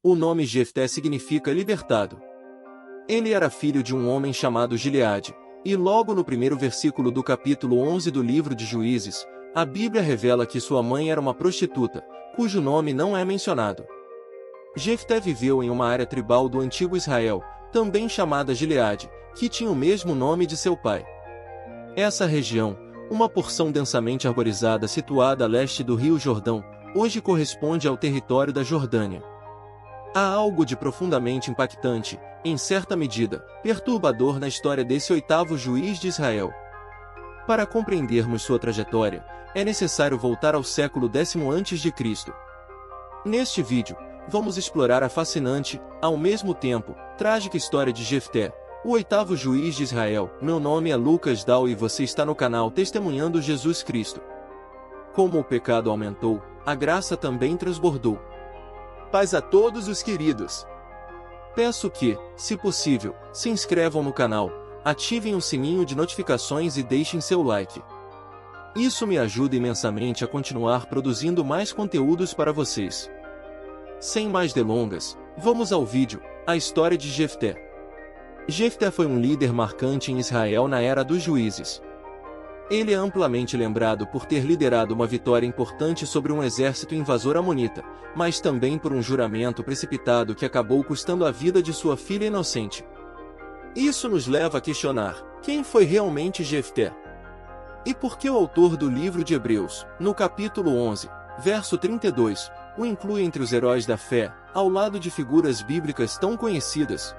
O nome Jefté significa libertado. Ele era filho de um homem chamado Gileade, e logo no primeiro versículo do capítulo 11 do livro de Juízes, a Bíblia revela que sua mãe era uma prostituta, cujo nome não é mencionado. Jefté viveu em uma área tribal do antigo Israel, também chamada Gileade, que tinha o mesmo nome de seu pai. Essa região, uma porção densamente arborizada situada a leste do rio Jordão, hoje corresponde ao território da Jordânia. Há algo de profundamente impactante, em certa medida, perturbador na história desse oitavo juiz de Israel. Para compreendermos sua trajetória, é necessário voltar ao século X a.C. Neste vídeo, vamos explorar a fascinante, ao mesmo tempo, trágica história de Jefté, o oitavo juiz de Israel. Meu nome é Lucas Dal e você está no canal Testemunhando Jesus Cristo. Como o pecado aumentou, a graça também transbordou. Paz a todos os queridos. Peço que, se possível, se inscrevam no canal, ativem o sininho de notificações e deixem seu like. Isso me ajuda imensamente a continuar produzindo mais conteúdos para vocês. Sem mais delongas, vamos ao vídeo, a história de Jefté. Jefté foi um líder marcante em Israel na era dos juízes. Ele é amplamente lembrado por ter liderado uma vitória importante sobre um exército invasor amonita, mas também por um juramento precipitado que acabou custando a vida de sua filha inocente. Isso nos leva a questionar: quem foi realmente Jefté? E por que o autor do livro de Hebreus, no capítulo 11, verso 32, o inclui entre os heróis da fé, ao lado de figuras bíblicas tão conhecidas?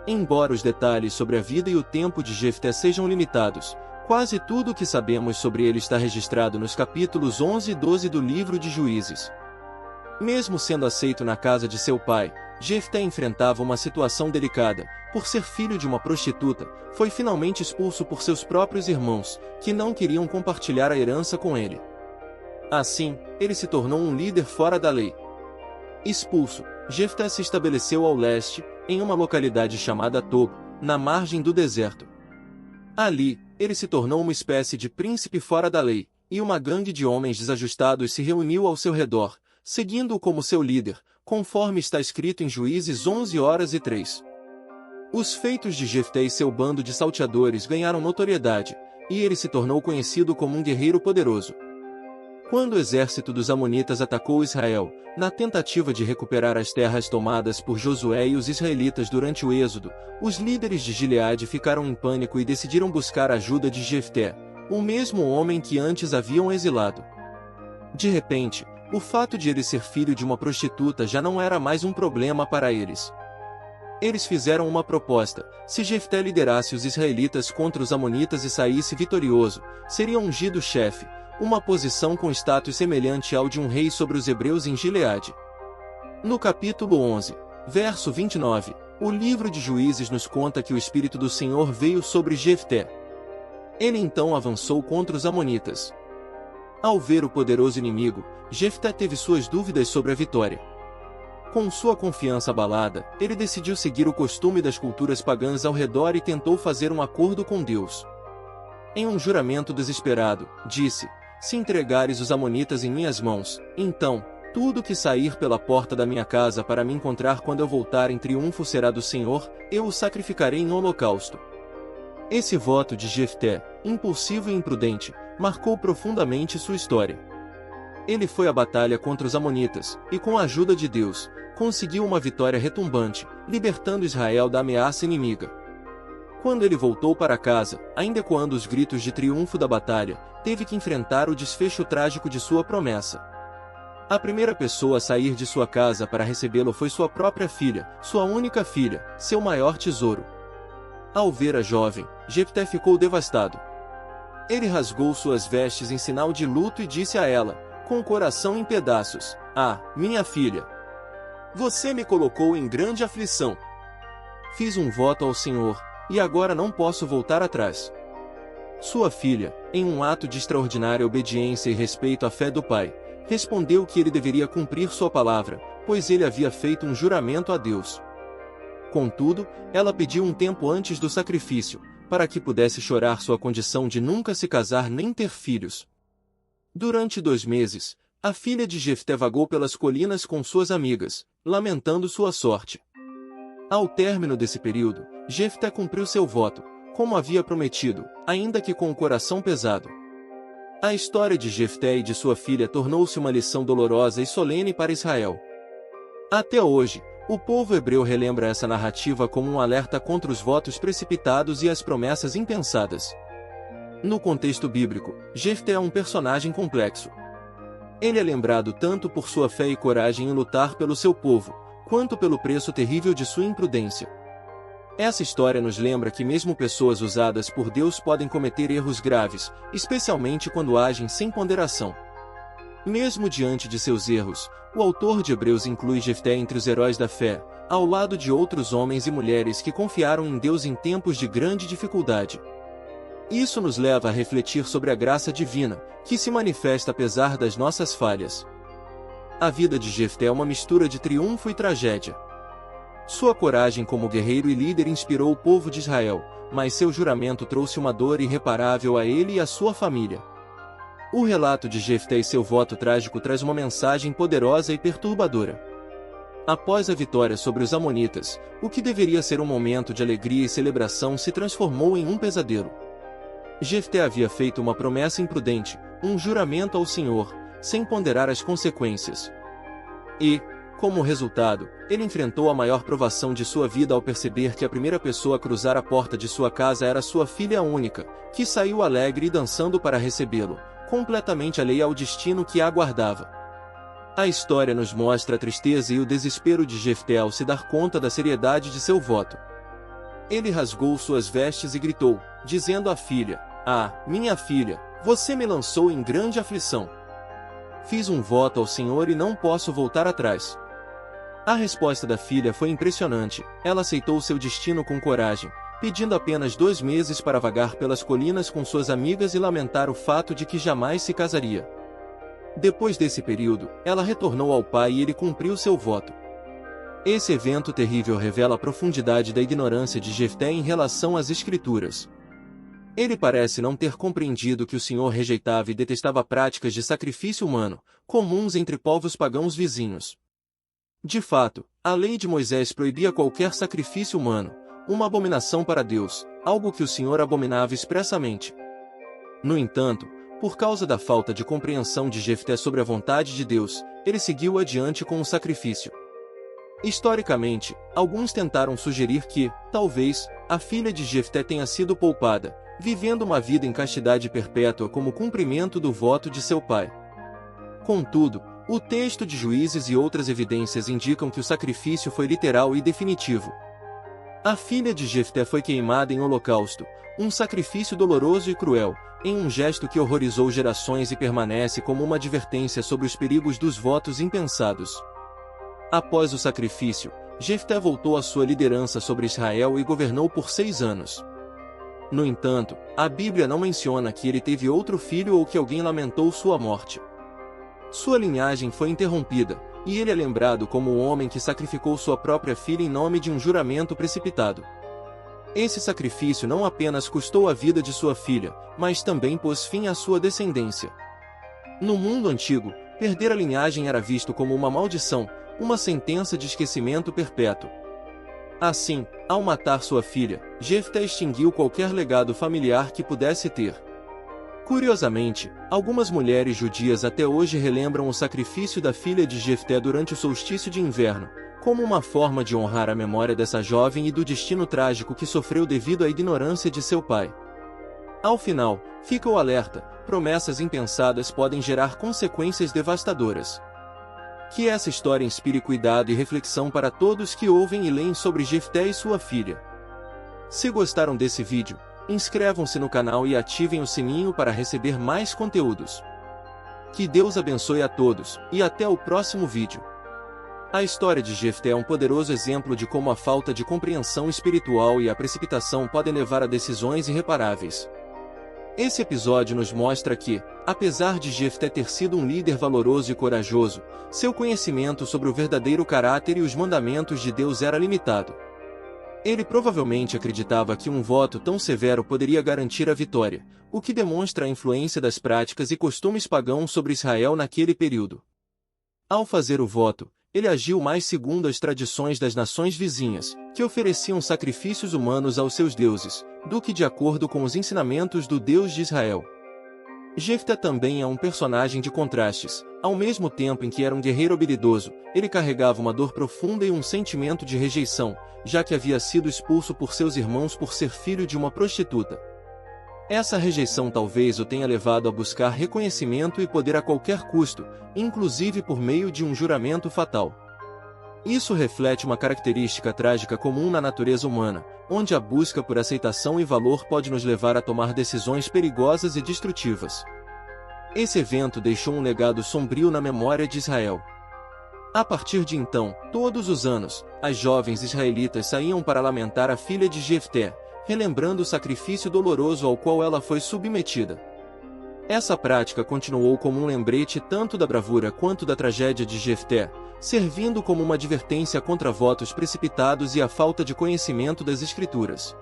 Embora os detalhes sobre a vida e o tempo de Jefté sejam limitados, quase tudo o que sabemos sobre ele está registrado nos capítulos 11 e 12 do livro de Juízes. Mesmo sendo aceito na casa de seu pai, Jefté enfrentava uma situação delicada. Por ser filho de uma prostituta, foi finalmente expulso por seus próprios irmãos, que não queriam compartilhar a herança com ele. Assim, ele se tornou um líder fora da lei. Expulso, Jefté se estabeleceu ao leste, em uma localidade chamada Tob, na margem do deserto. Ali, ele se tornou uma espécie de príncipe fora da lei, e uma gangue de homens desajustados se reuniu ao seu redor, seguindo-o como seu líder, conforme está escrito em Juízes 11:3. Os feitos de Jefté e seu bando de salteadores ganharam notoriedade, e ele se tornou conhecido como um guerreiro poderoso. Quando o exército dos amonitas atacou Israel, na tentativa de recuperar as terras tomadas por Josué e os israelitas durante o êxodo, os líderes de Gileade ficaram em pânico e decidiram buscar a ajuda de Jefté, o mesmo homem que antes haviam exilado. De repente, o fato de ele ser filho de uma prostituta já não era mais um problema para eles. Eles fizeram uma proposta: se Jefté liderasse os israelitas contra os amonitas e saísse vitorioso, seria ungido chefe, uma posição com status semelhante ao de um rei sobre os hebreus em Gileade. No capítulo 11, verso 29, o livro de Juízes nos conta que o Espírito do Senhor veio sobre Jefté. Ele então avançou contra os amonitas. Ao ver o poderoso inimigo, Jefté teve suas dúvidas sobre a vitória. Com sua confiança abalada, ele decidiu seguir o costume das culturas pagãs ao redor e tentou fazer um acordo com Deus. Em um juramento desesperado, disse: se entregares os amonitas em minhas mãos, então, tudo que sair pela porta da minha casa para me encontrar quando eu voltar em triunfo será do Senhor, eu o sacrificarei em holocausto. Esse voto de Jefté, impulsivo e imprudente, marcou profundamente sua história. Ele foi à batalha contra os amonitas, e com a ajuda de Deus, conseguiu uma vitória retumbante, libertando Israel da ameaça inimiga. Quando ele voltou para casa, ainda ecoando os gritos de triunfo da batalha, teve que enfrentar o desfecho trágico de sua promessa. A primeira pessoa a sair de sua casa para recebê-lo foi sua própria filha, sua única filha, seu maior tesouro. Ao ver a jovem, Jefté ficou devastado. Ele rasgou suas vestes em sinal de luto e disse a ela, com o coração em pedaços: ah, minha filha! Você me colocou em grande aflição. Fiz um voto ao Senhor, e agora não posso voltar atrás. Sua filha, em um ato de extraordinária obediência e respeito à fé do pai, respondeu que ele deveria cumprir sua palavra, pois ele havia feito um juramento a Deus. Contudo, ela pediu um tempo antes do sacrifício, para que pudesse chorar sua condição de nunca se casar nem ter filhos. Durante 2 meses, a filha de Jefté vagou pelas colinas com suas amigas, lamentando sua sorte. Ao término desse período, Jefté cumpriu seu voto, como havia prometido, ainda que com o coração pesado. A história de Jefté e de sua filha tornou-se uma lição dolorosa e solene para Israel. Até hoje, o povo hebreu relembra essa narrativa como um alerta contra os votos precipitados e as promessas impensadas. No contexto bíblico, Jefté é um personagem complexo. Ele é lembrado tanto por sua fé e coragem em lutar pelo seu povo, quanto pelo preço terrível de sua imprudência. Essa história nos lembra que mesmo pessoas usadas por Deus podem cometer erros graves, especialmente quando agem sem ponderação. Mesmo diante de seus erros, o autor de Hebreus inclui Jefté entre os heróis da fé, ao lado de outros homens e mulheres que confiaram em Deus em tempos de grande dificuldade. Isso nos leva a refletir sobre a graça divina, que se manifesta apesar das nossas falhas. A vida de Jefté é uma mistura de triunfo e tragédia. Sua coragem como guerreiro e líder inspirou o povo de Israel, mas seu juramento trouxe uma dor irreparável a ele e à sua família. O relato de Jefté e seu voto trágico traz uma mensagem poderosa e perturbadora. Após a vitória sobre os amonitas, o que deveria ser um momento de alegria e celebração se transformou em um pesadelo. Jefté havia feito uma promessa imprudente, um juramento ao Senhor, sem ponderar as consequências. E, como resultado, ele enfrentou a maior provação de sua vida ao perceber que a primeira pessoa a cruzar a porta de sua casa era sua filha única, que saiu alegre e dançando para recebê-lo, completamente alheia ao destino que a aguardava. A história nos mostra a tristeza e o desespero de Jefté ao se dar conta da seriedade de seu voto. Ele rasgou suas vestes e gritou, dizendo à filha: "Ah, minha filha, você me lançou em grande aflição. Fiz um voto ao Senhor e não posso voltar atrás." A resposta da filha foi impressionante. Ela aceitou seu destino com coragem, pedindo apenas 2 meses para vagar pelas colinas com suas amigas e lamentar o fato de que jamais se casaria. Depois desse período, ela retornou ao pai e ele cumpriu seu voto. Esse evento terrível revela a profundidade da ignorância de Jefté em relação às Escrituras. Ele parece não ter compreendido que o Senhor rejeitava e detestava práticas de sacrifício humano, comuns entre povos pagãos vizinhos. De fato, a lei de Moisés proibia qualquer sacrifício humano, uma abominação para Deus, algo que o Senhor abominava expressamente. No entanto, por causa da falta de compreensão de Jefté sobre a vontade de Deus, ele seguiu adiante com o sacrifício. Historicamente, alguns tentaram sugerir que, talvez, a filha de Jefté tenha sido poupada, vivendo uma vida em castidade perpétua como cumprimento do voto de seu pai. Contudo, o texto de Juízes e outras evidências indicam que o sacrifício foi literal e definitivo. A filha de Jefté foi queimada em holocausto, um sacrifício doloroso e cruel, em um gesto que horrorizou gerações e permanece como uma advertência sobre os perigos dos votos impensados. Após o sacrifício, Jefté voltou à sua liderança sobre Israel e governou por 6 anos. No entanto, a Bíblia não menciona que ele teve outro filho ou que alguém lamentou sua morte. Sua linhagem foi interrompida, e ele é lembrado como o homem que sacrificou sua própria filha em nome de um juramento precipitado. Esse sacrifício não apenas custou a vida de sua filha, mas também pôs fim à sua descendência. No mundo antigo, perder a linhagem era visto como uma maldição, uma sentença de esquecimento perpétuo. Assim, ao matar sua filha, Jefté extinguiu qualquer legado familiar que pudesse ter. Curiosamente, algumas mulheres judias até hoje relembram o sacrifício da filha de Jefté durante o solstício de inverno, como uma forma de honrar a memória dessa jovem e do destino trágico que sofreu devido à ignorância de seu pai. Ao final, fica o alerta: promessas impensadas podem gerar consequências devastadoras. Que essa história inspire cuidado e reflexão para todos que ouvem e leem sobre Jefté e sua filha. Se gostaram desse vídeo, inscrevam-se no canal e ativem o sininho para receber mais conteúdos. Que Deus abençoe a todos, e até o próximo vídeo. A história de Jefté é um poderoso exemplo de como a falta de compreensão espiritual e a precipitação podem levar a decisões irreparáveis. Esse episódio nos mostra que, apesar de Jefté ter sido um líder valoroso e corajoso, seu conhecimento sobre o verdadeiro caráter e os mandamentos de Deus era limitado. Ele provavelmente acreditava que um voto tão severo poderia garantir a vitória, o que demonstra a influência das práticas e costumes pagãos sobre Israel naquele período. Ao fazer o voto, ele agiu mais segundo as tradições das nações vizinhas, que ofereciam sacrifícios humanos aos seus deuses, do que de acordo com os ensinamentos do Deus de Israel. Jefté também é um personagem de contrastes. Ao mesmo tempo em que era um guerreiro habilidoso, ele carregava uma dor profunda e um sentimento de rejeição, já que havia sido expulso por seus irmãos por ser filho de uma prostituta. Essa rejeição talvez o tenha levado a buscar reconhecimento e poder a qualquer custo, inclusive por meio de um juramento fatal. Isso reflete uma característica trágica comum na natureza humana, onde a busca por aceitação e valor pode nos levar a tomar decisões perigosas e destrutivas. Esse evento deixou um legado sombrio na memória de Israel. A partir de então, todos os anos, as jovens israelitas saíam para lamentar a filha de Jefté, relembrando o sacrifício doloroso ao qual ela foi submetida. Essa prática continuou como um lembrete tanto da bravura quanto da tragédia de Jefté, servindo como uma advertência contra votos precipitados e a falta de conhecimento das Escrituras.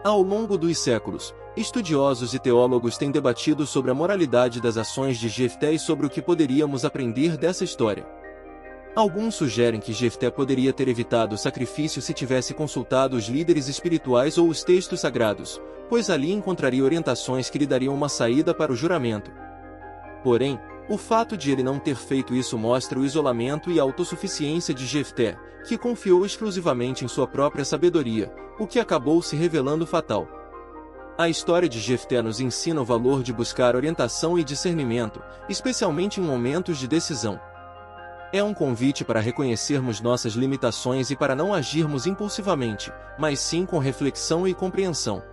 Ao longo dos séculos, estudiosos e teólogos têm debatido sobre a moralidade das ações de Jefté e sobre o que poderíamos aprender dessa história. Alguns sugerem que Jefté poderia ter evitado o sacrifício se tivesse consultado os líderes espirituais ou os textos sagrados, pois ali encontraria orientações que lhe dariam uma saída para o juramento. Porém, o fato de ele não ter feito isso mostra o isolamento e a autossuficiência de Jefté, que confiou exclusivamente em sua própria sabedoria, o que acabou se revelando fatal. A história de Jefté nos ensina o valor de buscar orientação e discernimento, especialmente em momentos de decisão. É um convite para reconhecermos nossas limitações e para não agirmos impulsivamente, mas sim com reflexão e compreensão.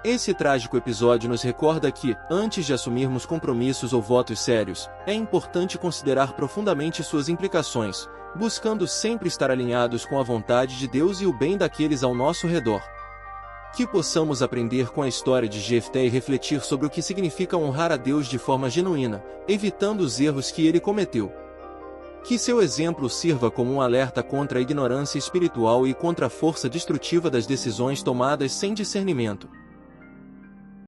Esse trágico episódio nos recorda que, antes de assumirmos compromissos ou votos sérios, é importante considerar profundamente suas implicações, buscando sempre estar alinhados com a vontade de Deus e o bem daqueles ao nosso redor. Que possamos aprender com a história de Jefté e refletir sobre o que significa honrar a Deus de forma genuína, evitando os erros que ele cometeu. Que seu exemplo sirva como um alerta contra a ignorância espiritual e contra a força destrutiva das decisões tomadas sem discernimento.